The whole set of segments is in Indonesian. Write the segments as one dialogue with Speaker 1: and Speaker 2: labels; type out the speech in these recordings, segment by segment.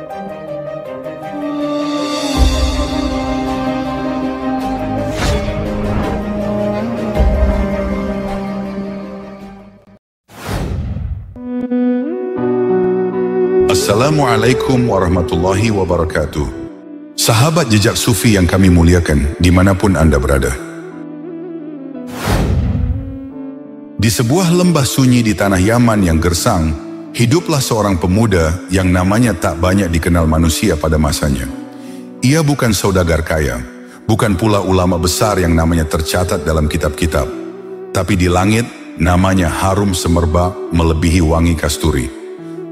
Speaker 1: Assalamualaikum warahmatullahi wabarakatuh. Sahabat jejak sufi yang kami muliakan dimanapun Anda berada. Di sebuah lembah sunyi di tanah Yaman yang gersang, hiduplah seorang pemuda yang namanya tak banyak dikenal manusia pada masanya. Ia bukan saudagar kaya, bukan pula ulama besar yang namanya tercatat dalam kitab-kitab. Tapi di langit, namanya harum semerbak melebihi wangi kasturi.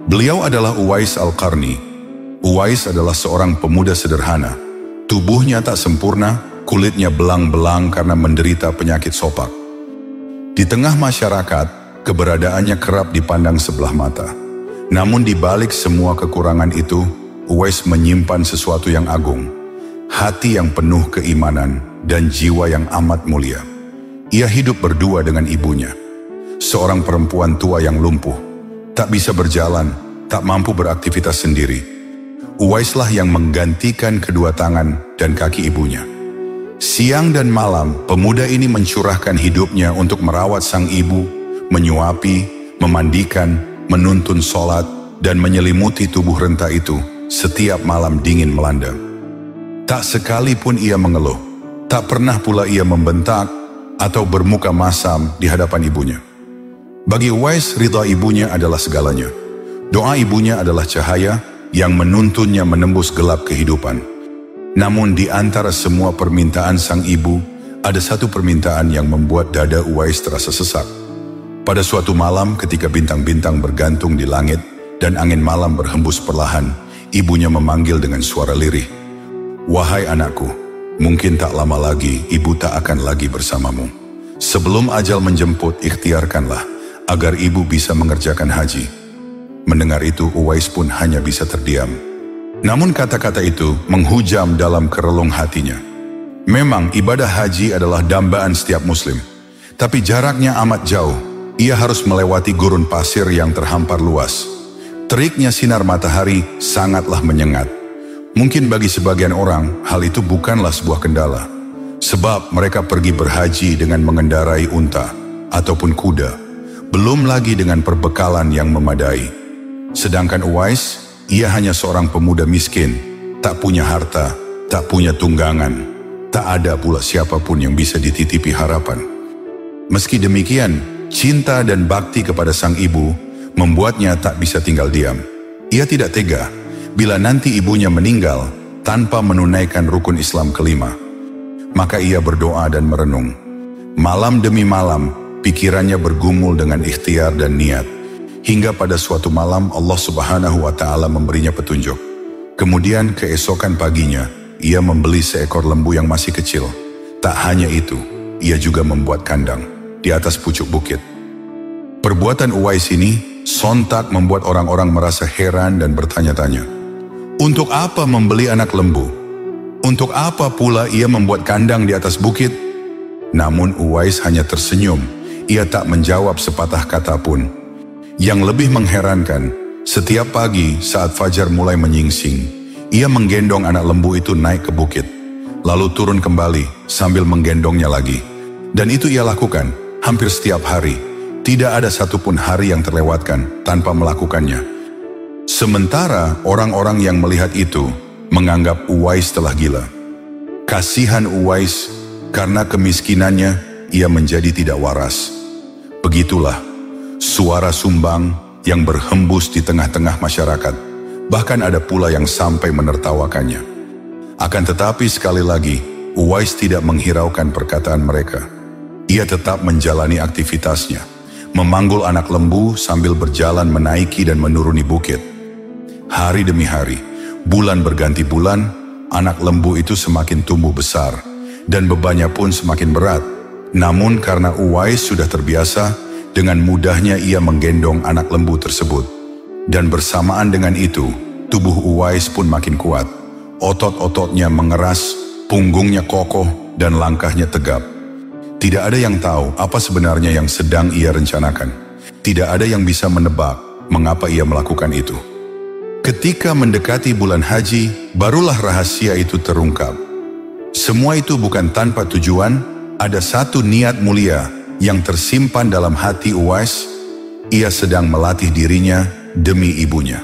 Speaker 1: Beliau adalah Uwais Al-Qarni. Uwais adalah seorang pemuda sederhana. Tubuhnya tak sempurna, kulitnya belang-belang karena menderita penyakit sopak. Di tengah masyarakat, keberadaannya kerap dipandang sebelah mata. Namun di balik semua kekurangan itu, Uwais menyimpan sesuatu yang agung. Hati yang penuh keimanan dan jiwa yang amat mulia. Ia hidup berdua dengan ibunya. Seorang perempuan tua yang lumpuh. Tak bisa berjalan, tak mampu beraktivitas sendiri. Uwaislah yang menggantikan kedua tangan dan kaki ibunya. Siang dan malam, pemuda ini mencurahkan hidupnya untuk merawat sang ibu, menyuapi, memandikan, menuntun sholat, dan menyelimuti tubuh renta itu setiap malam dingin melanda. Tak sekalipun ia mengeluh, tak pernah pula ia membentak atau bermuka masam di hadapan ibunya. Bagi Uwais, ridha ibunya adalah segalanya. Doa ibunya adalah cahaya yang menuntunnya menembus gelap kehidupan. Namun di antara semua permintaan sang ibu, ada satu permintaan yang membuat dada Uwais terasa sesak. Pada suatu malam ketika bintang-bintang bergantung di langit dan angin malam berhembus perlahan, ibunya memanggil dengan suara lirih. "Wahai anakku, mungkin tak lama lagi ibu tak akan lagi bersamamu. Sebelum ajal menjemput, ikhtiarkanlah agar ibu bisa mengerjakan haji." Mendengar itu, Uwais pun hanya bisa terdiam. Namun kata-kata itu menghujam dalam kerelung hatinya. Memang ibadah haji adalah dambaan setiap muslim. Tapi jaraknya amat jauh. Ia harus melewati gurun pasir yang terhampar luas. Teriknya sinar matahari sangatlah menyengat. Mungkin bagi sebagian orang, hal itu bukanlah sebuah kendala. Sebab mereka pergi berhaji dengan mengendarai unta ataupun kuda. Belum lagi dengan perbekalan yang memadai. Sedangkan Uwais, ia hanya seorang pemuda miskin, tak punya harta, tak punya tunggangan, tak ada pula siapapun yang bisa dititipi harapan. Meski demikian, cinta dan bakti kepada sang ibu membuatnya tak bisa tinggal diam. Ia tidak tega bila nanti ibunya meninggal tanpa menunaikan rukun Islam kelima. Maka ia berdoa dan merenung. Malam demi malam, pikirannya bergumul dengan ikhtiar dan niat. Hingga pada suatu malam Allah Subhanahu wa Ta'ala memberinya petunjuk. Kemudian keesokan paginya, ia membeli seekor lembu yang masih kecil. Tak hanya itu, ia juga membuat kandang di atas pucuk bukit. Perbuatan Uwais ini sontak membuat orang-orang merasa heran dan bertanya-tanya. Untuk apa membeli anak lembu? Untuk apa pula ia membuat kandang di atas bukit? Namun Uwais hanya tersenyum. Ia tak menjawab sepatah kata pun. Yang lebih mengherankan, setiap pagi saat fajar mulai menyingsing, ia menggendong anak lembu itu naik ke bukit, lalu turun kembali sambil menggendongnya lagi. Dan itu ia lakukan hampir setiap hari. Tidak ada satupun hari yang terlewatkan tanpa melakukannya. Sementara orang-orang yang melihat itu menganggap Uwais telah gila. Kasihan Uwais, karena kemiskinannya ia menjadi tidak waras. Begitulah suara sumbang yang berhembus di tengah-tengah masyarakat. Bahkan ada pula yang sampai menertawakannya. Akan tetapi sekali lagi, Uwais tidak menghiraukan perkataan mereka. Ia tetap menjalani aktivitasnya, memanggul anak lembu sambil berjalan menaiki dan menuruni bukit. Hari demi hari, bulan berganti bulan, anak lembu itu semakin tumbuh besar, dan bebannya pun semakin berat. Namun karena Uwais sudah terbiasa, dengan mudahnya ia menggendong anak lembu tersebut. Dan bersamaan dengan itu, tubuh Uwais pun makin kuat. Otot-ototnya mengeras, punggungnya kokoh, dan langkahnya tegap. Tidak ada yang tahu apa sebenarnya yang sedang ia rencanakan. Tidak ada yang bisa menebak mengapa ia melakukan itu. Ketika mendekati bulan haji, barulah rahasia itu terungkap. Semua itu bukan tanpa tujuan, ada satu niat mulia yang tersimpan dalam hati Uwais. Ia sedang melatih dirinya demi ibunya.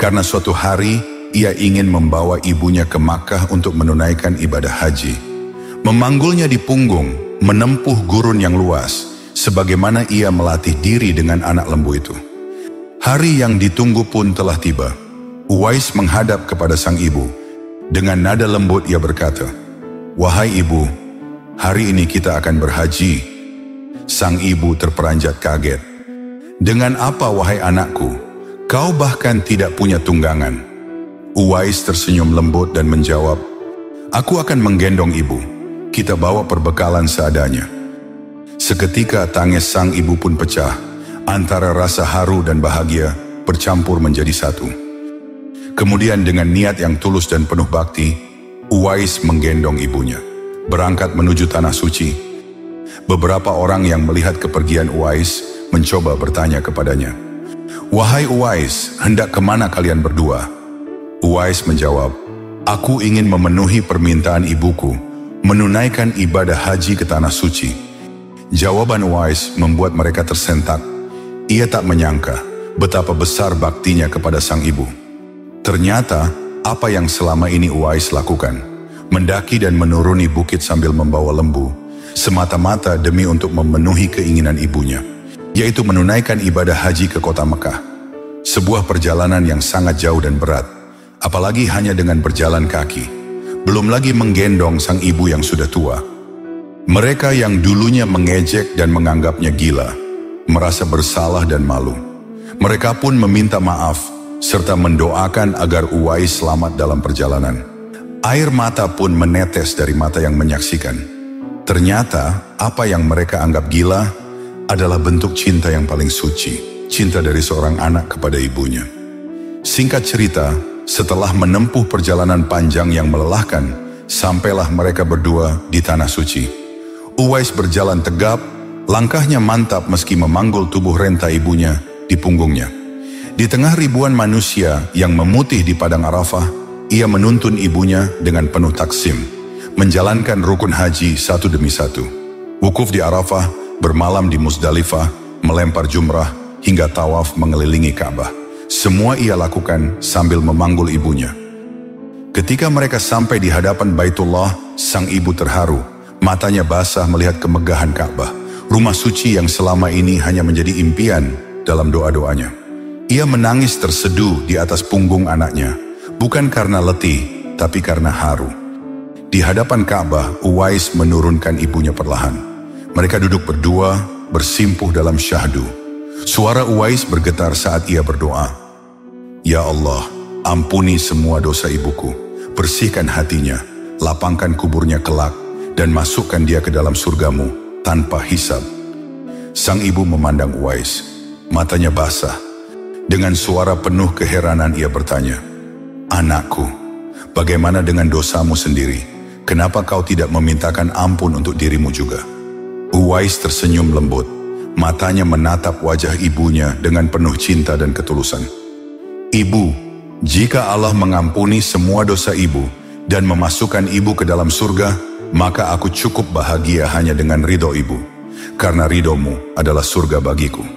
Speaker 1: Karena suatu hari, ia ingin membawa ibunya ke Makkah untuk menunaikan ibadah haji. Memanggulnya di punggung, menempuh gurun yang luas, sebagaimana ia melatih diri dengan anak lembu itu. Hari yang ditunggu pun telah tiba. Uwais menghadap kepada sang ibu. Dengan nada lembut ia berkata, "Wahai ibu, hari ini kita akan berhaji." Sang ibu terperanjat kaget. "Dengan apa wahai anakku? Kau bahkan tidak punya tunggangan." Uwais tersenyum lembut dan menjawab, "Aku akan menggendong ibu. Kita bawa perbekalan seadanya." Seketika tangis sang ibu pun pecah. Antara rasa haru dan bahagia bercampur menjadi satu. Kemudian dengan niat yang tulus dan penuh bakti, Uwais menggendong ibunya, berangkat menuju Tanah Suci. Beberapa orang yang melihat kepergian Uwais mencoba bertanya kepadanya, "Wahai Uwais, hendak kemana kalian berdua?" Uwais menjawab, "Aku ingin memenuhi permintaan ibuku, menunaikan ibadah haji ke Tanah Suci." Jawaban Uwais membuat mereka tersentak. Ia tak menyangka betapa besar baktinya kepada sang ibu. Ternyata, apa yang selama ini Uwais lakukan, mendaki dan menuruni bukit sambil membawa lembu, semata-mata demi untuk memenuhi keinginan ibunya, yaitu menunaikan ibadah haji ke kota Mekah. Sebuah perjalanan yang sangat jauh dan berat, apalagi hanya dengan berjalan kaki, belum lagi menggendong sang ibu yang sudah tua. Mereka yang dulunya mengejek dan menganggapnya gila, merasa bersalah dan malu. Mereka pun meminta maaf, serta mendoakan agar Uwais selamat dalam perjalanan. Air mata pun menetes dari mata yang menyaksikan. Ternyata, apa yang mereka anggap gila adalah bentuk cinta yang paling suci, cinta dari seorang anak kepada ibunya. Singkat cerita, setelah menempuh perjalanan panjang yang melelahkan, sampailah mereka berdua di Tanah Suci. Uwais berjalan tegap, langkahnya mantap meski memanggul tubuh renta ibunya di punggungnya. Di tengah ribuan manusia yang memutih di padang Arafah, ia menuntun ibunya dengan penuh taksim, menjalankan rukun haji satu demi satu. Wukuf di Arafah, bermalam di Musdalifah, melempar jumrah, hingga tawaf mengelilingi Ka'bah. Semua ia lakukan sambil memanggul ibunya. Ketika mereka sampai di hadapan Baitullah, sang ibu terharu. Matanya basah melihat kemegahan Ka'bah, rumah suci yang selama ini hanya menjadi impian dalam doa-doanya. Ia menangis terseduh di atas punggung anaknya, bukan karena letih, tapi karena haru. Di hadapan Ka'bah, Uwais menurunkan ibunya perlahan. Mereka duduk berdua, bersimpuh dalam syahdu. Suara Uwais bergetar saat ia berdoa, "Ya Allah, ampuni semua dosa ibuku, bersihkan hatinya, lapangkan kuburnya kelak, dan masukkan dia ke dalam surgamu tanpa hisab." Sang ibu memandang Uwais, matanya basah. Dengan suara penuh keheranan ia bertanya, "Anakku, bagaimana dengan dosamu sendiri? Kenapa kau tidak memintakan ampun untuk dirimu juga?" Uwais tersenyum lembut, matanya menatap wajah ibunya dengan penuh cinta dan ketulusan. "Ibu, jika Allah mengampuni semua dosa ibu dan memasukkan ibu ke dalam surga, maka aku cukup bahagia hanya dengan ridho ibu, karena ridhomu adalah surga bagiku."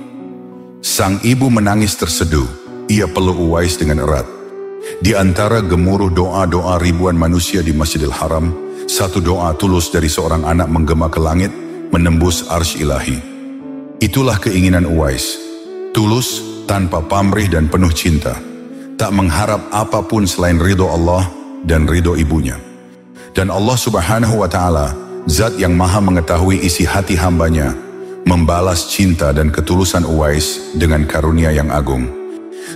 Speaker 1: Sang ibu menangis terseduh. Ia peluk Uwais dengan erat. Di antara gemuruh doa-doa ribuan manusia di Masjidil Haram, satu doa tulus dari seorang anak menggema ke langit, menembus arsy ilahi. Itulah keinginan Uwais. Tulus, tanpa pamrih dan penuh cinta. Tak mengharap apapun selain ridho Allah dan ridho ibunya. Dan Allah Subhanahu wa Ta'ala, Zat yang maha mengetahui isi hati hambanya, membalas cinta dan ketulusan Uwais dengan karunia yang agung.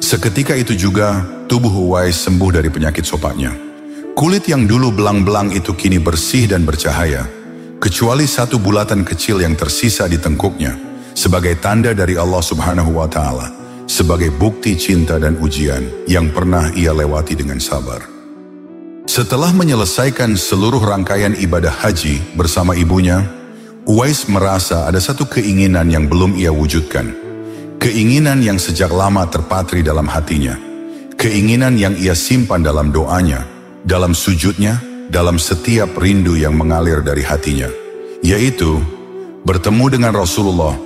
Speaker 1: Seketika itu juga, tubuh Uwais sembuh dari penyakit sopaknya. Kulit yang dulu belang-belang itu kini bersih dan bercahaya, kecuali satu bulatan kecil yang tersisa di tengkuknya, sebagai tanda dari Allah Subhanahu wa Ta'ala, sebagai bukti cinta dan ujian yang pernah ia lewati dengan sabar. Setelah menyelesaikan seluruh rangkaian ibadah haji bersama ibunya, Uwais merasa ada satu keinginan yang belum ia wujudkan. Keinginan yang sejak lama terpatri dalam hatinya. Keinginan yang ia simpan dalam doanya, dalam sujudnya, dalam setiap rindu yang mengalir dari hatinya, yaitu bertemu dengan Rasulullah.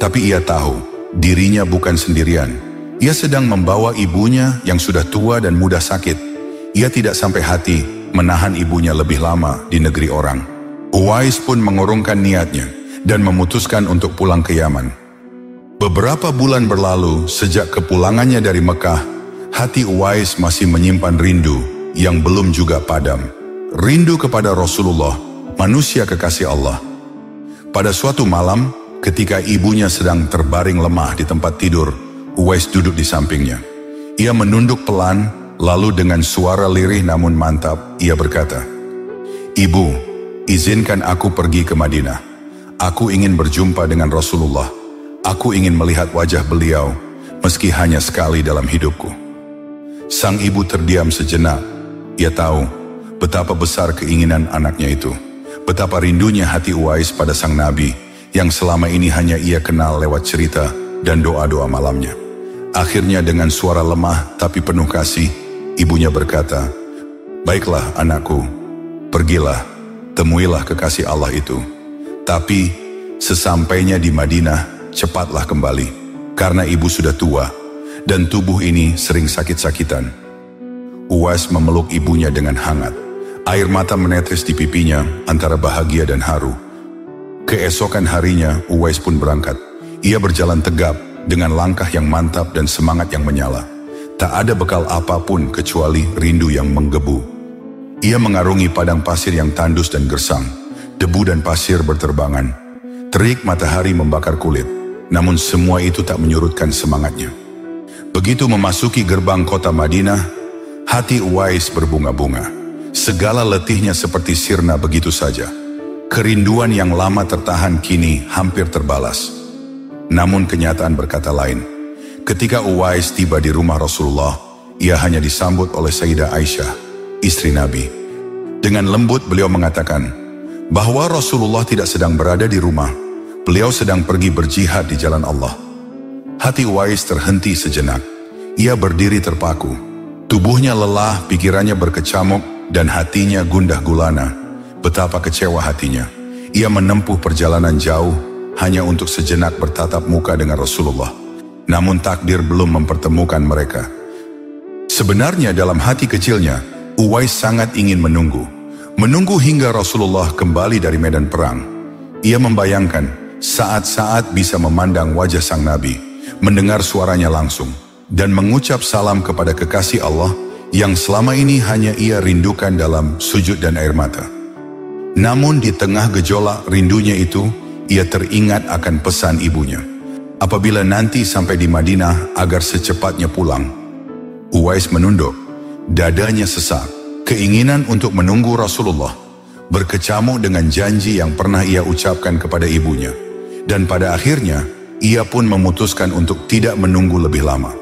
Speaker 1: Tapi ia tahu dirinya bukan sendirian. Ia sedang membawa ibunya yang sudah tua dan mudah sakit. Ia tidak sampai hati menahan ibunya lebih lama di negeri orang. Uwais pun mengurungkan niatnya dan memutuskan untuk pulang ke Yaman. Beberapa bulan berlalu sejak kepulangannya dari Mekah. Hati Uwais masih menyimpan rindu yang belum juga padam. Rindu kepada Rasulullah, manusia kekasih Allah. Pada suatu malam, ketika ibunya sedang terbaring lemah di tempat tidur, Uwais duduk di sampingnya. Ia menunduk pelan, lalu dengan suara lirih namun mantap, ia berkata, "Ibu, izinkan aku pergi ke Madinah. Aku ingin berjumpa dengan Rasulullah. Aku ingin melihat wajah beliau, meski hanya sekali dalam hidupku." Sang ibu terdiam sejenak. Ia tahu betapa besar keinginan anaknya itu. Betapa rindunya hati Uwais pada sang Nabi, yang selama ini hanya ia kenal lewat cerita dan doa-doa malamnya. Akhirnya dengan suara lemah tapi penuh kasih, ibunya berkata, "Baiklah anakku, pergilah, temuilah kekasih Allah itu. Tapi sesampainya di Madinah, cepatlah kembali, karena ibu sudah tua dan tubuh ini sering sakit-sakitan." Uwais memeluk ibunya dengan hangat. Air mata menetes di pipinya antara bahagia dan haru. Keesokan harinya, Uwais pun berangkat. Ia berjalan tegap dengan langkah yang mantap dan semangat yang menyala. Tak ada bekal apapun kecuali rindu yang menggebu. Ia mengarungi padang pasir yang tandus dan gersang. Debu dan pasir berterbangan. Terik matahari membakar kulit. Namun semua itu tak menyurutkan semangatnya. Begitu memasuki gerbang kota Madinah, hati Uwais berbunga-bunga. Segala letihnya seperti sirna begitu saja. Kerinduan yang lama tertahan kini hampir terbalas. Namun kenyataan berkata lain. Ketika Uwais tiba di rumah Rasulullah, ia hanya disambut oleh Sayyidah Aisyah, istri Nabi. Dengan lembut beliau mengatakan bahwa Rasulullah tidak sedang berada di rumah. Beliau sedang pergi berjihad di jalan Allah. Hati Uwais terhenti sejenak. Ia berdiri terpaku. Tubuhnya lelah, pikirannya berkecamuk, dan hatinya gundah gulana. Betapa kecewa hatinya. Ia menempuh perjalanan jauh hanya untuk sejenak bertatap muka dengan Rasulullah. Namun takdir belum mempertemukan mereka. Sebenarnya dalam hati kecilnya, Uwais sangat ingin menunggu. Menunggu hingga Rasulullah kembali dari medan perang. Ia membayangkan saat-saat bisa memandang wajah sang Nabi, mendengar suaranya langsung, dan mengucap salam kepada kekasih Allah yang selama ini hanya ia rindukan dalam sujud dan air mata. Namun di tengah gejolak rindunya itu, ia teringat akan pesan ibunya. Apabila nanti sampai di Madinah agar secepatnya pulang. Uwais menunduk, dadanya sesak. Keinginan untuk menunggu Rasulullah berkecamuk dengan janji yang pernah ia ucapkan kepada ibunya. Dan pada akhirnya, ia pun memutuskan untuk tidak menunggu lebih lama.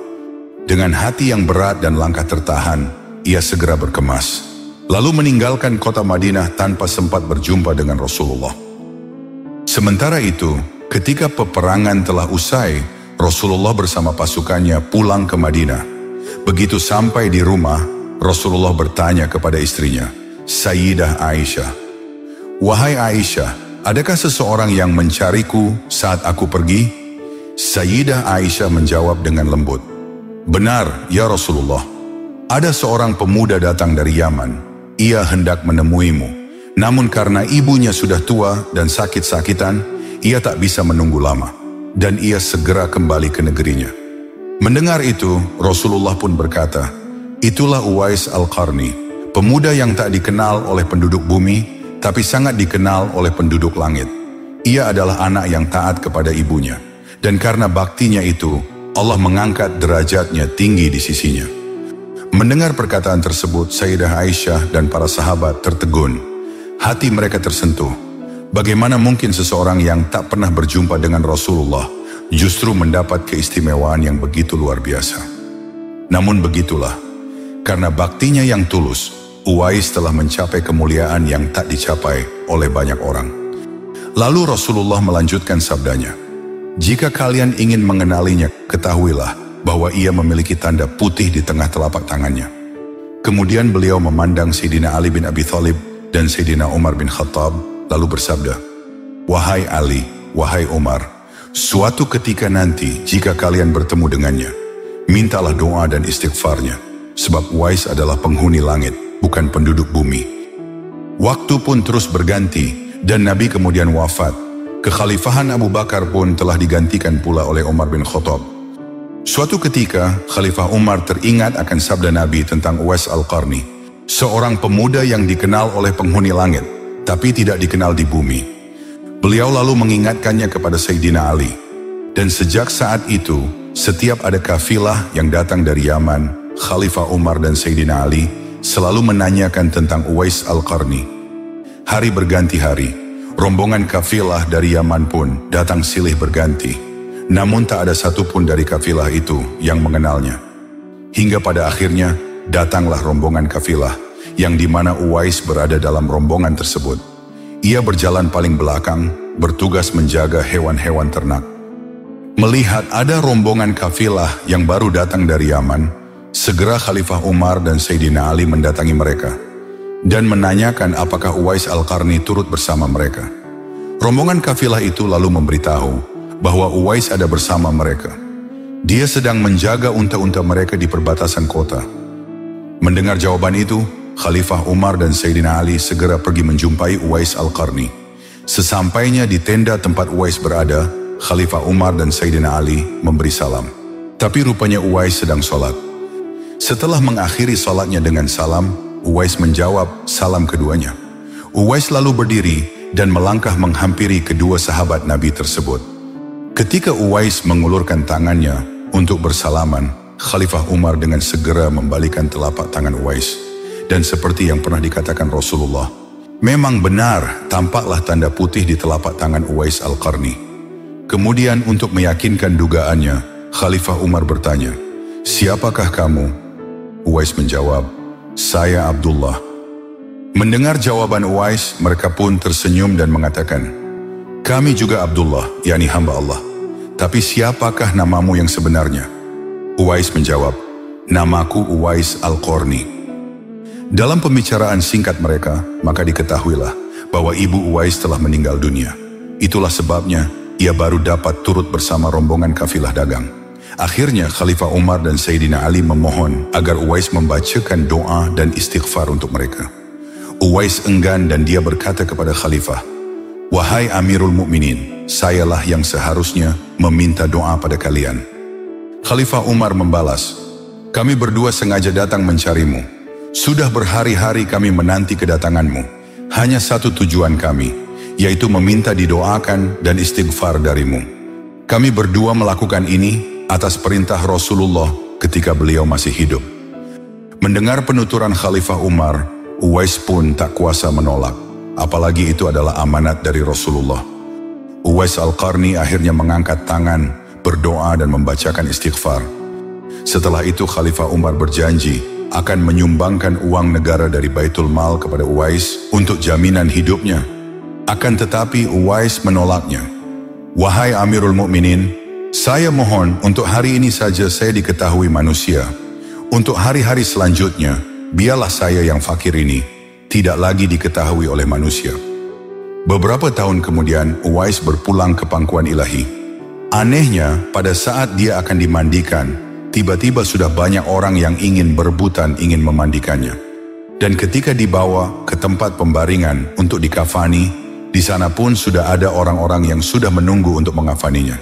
Speaker 1: Dengan hati yang berat dan langkah tertahan, ia segera berkemas. Lalu meninggalkan kota Madinah tanpa sempat berjumpa dengan Rasulullah. Sementara itu, ketika peperangan telah usai, Rasulullah bersama pasukannya pulang ke Madinah. Begitu sampai di rumah, Rasulullah bertanya kepada istrinya, Sayyidah Aisyah, "Wahai Aisyah, adakah seseorang yang mencariku saat aku pergi?" Sayyidah Aisyah menjawab dengan lembut, "Benar, ya Rasulullah. Ada seorang pemuda datang dari Yaman. Ia hendak menemuimu. Namun karena ibunya sudah tua dan sakit-sakitan, ia tak bisa menunggu lama. Dan ia segera kembali ke negerinya." Mendengar itu, Rasulullah pun berkata, "Itulah Uwais Al-Qarni, pemuda yang tak dikenal oleh penduduk bumi, tapi sangat dikenal oleh penduduk langit. Ia adalah anak yang taat kepada ibunya. Dan karena baktinya itu, Allah mengangkat derajatnya tinggi di sisinya." Mendengar perkataan tersebut, Sayyidah Aisyah dan para sahabat tertegun. Hati mereka tersentuh. Bagaimana mungkin seseorang yang tak pernah berjumpa dengan Rasulullah justru mendapat keistimewaan yang begitu luar biasa? Namun begitulah, karena baktinya yang tulus, Uwais telah mencapai kemuliaan yang tak dicapai oleh banyak orang. Lalu Rasulullah melanjutkan sabdanya, "Jika kalian ingin mengenalinya, ketahuilah bahwa ia memiliki tanda putih di tengah telapak tangannya. Kemudian beliau memandang Sayyidina Ali bin Abi Thalib dan Sayyidina Umar bin Khattab, lalu bersabda, "Wahai Ali, wahai Umar, suatu ketika nanti jika kalian bertemu dengannya, mintalah doa dan istighfarnya, sebab Uwais adalah penghuni langit, bukan penduduk bumi." Waktu pun terus berganti dan Nabi kemudian wafat. Kekhalifahan Abu Bakar pun telah digantikan pula oleh Umar bin Khattab. Suatu ketika, Khalifah Umar teringat akan sabda Nabi tentang Uwais Al-Qarni, seorang pemuda yang dikenal oleh penghuni langit, tapi tidak dikenal di bumi. Beliau lalu mengingatkannya kepada Sayyidina Ali. Dan sejak saat itu, setiap ada kafilah yang datang dari Yaman, Khalifah Umar dan Sayyidina Ali selalu menanyakan tentang Uwais Al-Qarni. Hari berganti hari, rombongan kafilah dari Yaman pun datang silih berganti. Namun tak ada satupun dari kafilah itu yang mengenalnya. Hingga pada akhirnya datanglah rombongan kafilah yang dimana Uwais berada dalam rombongan tersebut. Ia berjalan paling belakang, bertugas menjaga hewan-hewan ternak. Melihat ada rombongan kafilah yang baru datang dari Yaman, segera Khalifah Umar dan Sayyidina Ali mendatangi mereka dan menanyakan apakah Uwais Al-Qarni turut bersama mereka. Rombongan kafilah itu lalu memberitahu bahwa Uwais ada bersama mereka. Dia sedang menjaga unta-unta mereka di perbatasan kota. Mendengar jawaban itu, Khalifah Umar dan Sayyidina Ali segera pergi menjumpai Uwais Al-Qarni. Sesampainya di tenda tempat Uwais berada, Khalifah Umar dan Sayyidina Ali memberi salam. Tapi rupanya Uwais sedang sholat. Setelah mengakhiri sholatnya dengan salam, Uwais menjawab salam keduanya. Uwais lalu berdiri dan melangkah menghampiri kedua sahabat Nabi tersebut. Ketika Uwais mengulurkan tangannya untuk bersalaman, Khalifah Umar dengan segera membalikan telapak tangan Uwais. Dan seperti yang pernah dikatakan Rasulullah, memang benar tampaklah tanda putih di telapak tangan Uwais Al-Qarni. Kemudian untuk meyakinkan dugaannya, Khalifah Umar bertanya, "Siapakah kamu?" Uwais menjawab, "Saya Abdullah." Mendengar jawaban Uwais, mereka pun tersenyum dan mengatakan, "Kami juga Abdullah, yakni hamba Allah. Tapi siapakah namamu yang sebenarnya?" Uwais menjawab, "Namaku Uwais Al-Qarni." Dalam pembicaraan singkat mereka, maka diketahuilah bahwa ibu Uwais telah meninggal dunia. Itulah sebabnya ia baru dapat turut bersama rombongan kafilah dagang. Akhirnya Khalifah Umar dan Sayyidina Ali memohon agar Uwais membacakan doa dan istighfar untuk mereka. Uwais enggan dan dia berkata kepada Khalifah, "Wahai Amirul Mukminin, sayalah yang seharusnya meminta doa pada kalian." Khalifah Umar membalas, "Kami berdua sengaja datang mencarimu. Sudah berhari-hari kami menanti kedatanganmu. Hanya satu tujuan kami, yaitu meminta didoakan dan istighfar darimu. Kami berdua melakukan ini atas perintah Rasulullah ketika beliau masih hidup." Mendengar penuturan Khalifah Umar, Uwais pun tak kuasa menolak, apalagi itu adalah amanat dari Rasulullah. Uwais Al-Qarni akhirnya mengangkat tangan, berdoa dan membacakan istighfar. Setelah itu Khalifah Umar berjanji akan menyumbangkan uang negara dari Baitul Mal kepada Uwais untuk jaminan hidupnya. Akan tetapi Uwais menolaknya. "Wahai Amirul Mukminin, saya mohon untuk hari ini saja saya diketahui manusia. Untuk hari-hari selanjutnya, biarlah saya yang fakir ini tidak lagi diketahui oleh manusia." Beberapa tahun kemudian, Uwais berpulang ke pangkuan ilahi. Anehnya, pada saat dia akan dimandikan, tiba-tiba sudah banyak orang yang ingin berebutan ingin memandikannya. Dan ketika dibawa ke tempat pembaringan untuk dikafani, di sana pun sudah ada orang-orang yang sudah menunggu untuk mengafaninya.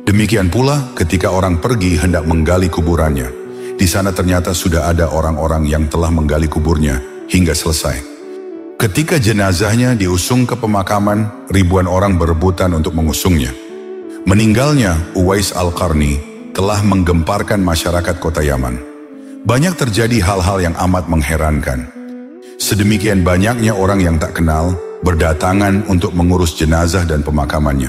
Speaker 1: Demikian pula ketika orang pergi hendak menggali kuburannya. Di sana ternyata sudah ada orang-orang yang telah menggali kuburnya hingga selesai. Ketika jenazahnya diusung ke pemakaman, ribuan orang berebutan untuk mengusungnya. Meninggalnya Uwais Al-Qarni telah menggemparkan masyarakat kota Yaman. Banyak terjadi hal-hal yang amat mengherankan. Sedemikian banyaknya orang yang tak kenal berdatangan untuk mengurus jenazah dan pemakamannya.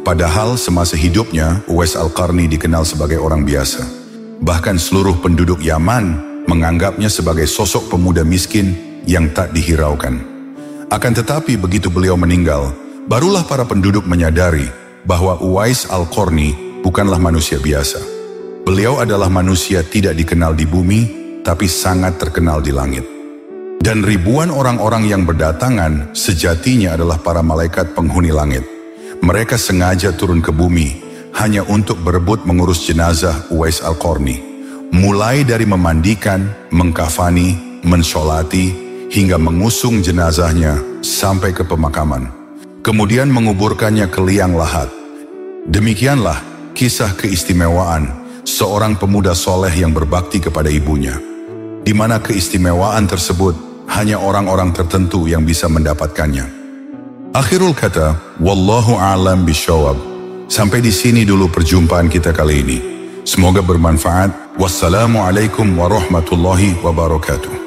Speaker 1: Padahal semasa hidupnya, Uwais Al-Qarni dikenal sebagai orang biasa. Bahkan seluruh penduduk Yaman menganggapnya sebagai sosok pemuda miskin yang tak dihiraukan. Akan tetapi begitu beliau meninggal, barulah para penduduk menyadari bahwa Uwais Al-Qarni bukanlah manusia biasa. Beliau adalah manusia tidak dikenal di bumi, tapi sangat terkenal di langit. Dan ribuan orang-orang yang berdatangan sejatinya adalah para malaikat penghuni langit. Mereka sengaja turun ke bumi hanya untuk berebut mengurus jenazah Uwais Al-Qarni. Mulai dari memandikan, mengkafani, mensolati, hingga mengusung jenazahnya sampai ke pemakaman. Kemudian menguburkannya ke liang lahat. Demikianlah kisah keistimewaan seorang pemuda soleh yang berbakti kepada ibunya, di mana keistimewaan tersebut hanya orang-orang tertentu yang bisa mendapatkannya. Akhirul kata, wallahu a'lam bishawab. Sampai di sini dulu perjumpaan kita kali ini. Semoga bermanfaat. Wassalamualaikum warahmatullahi wabarakatuh.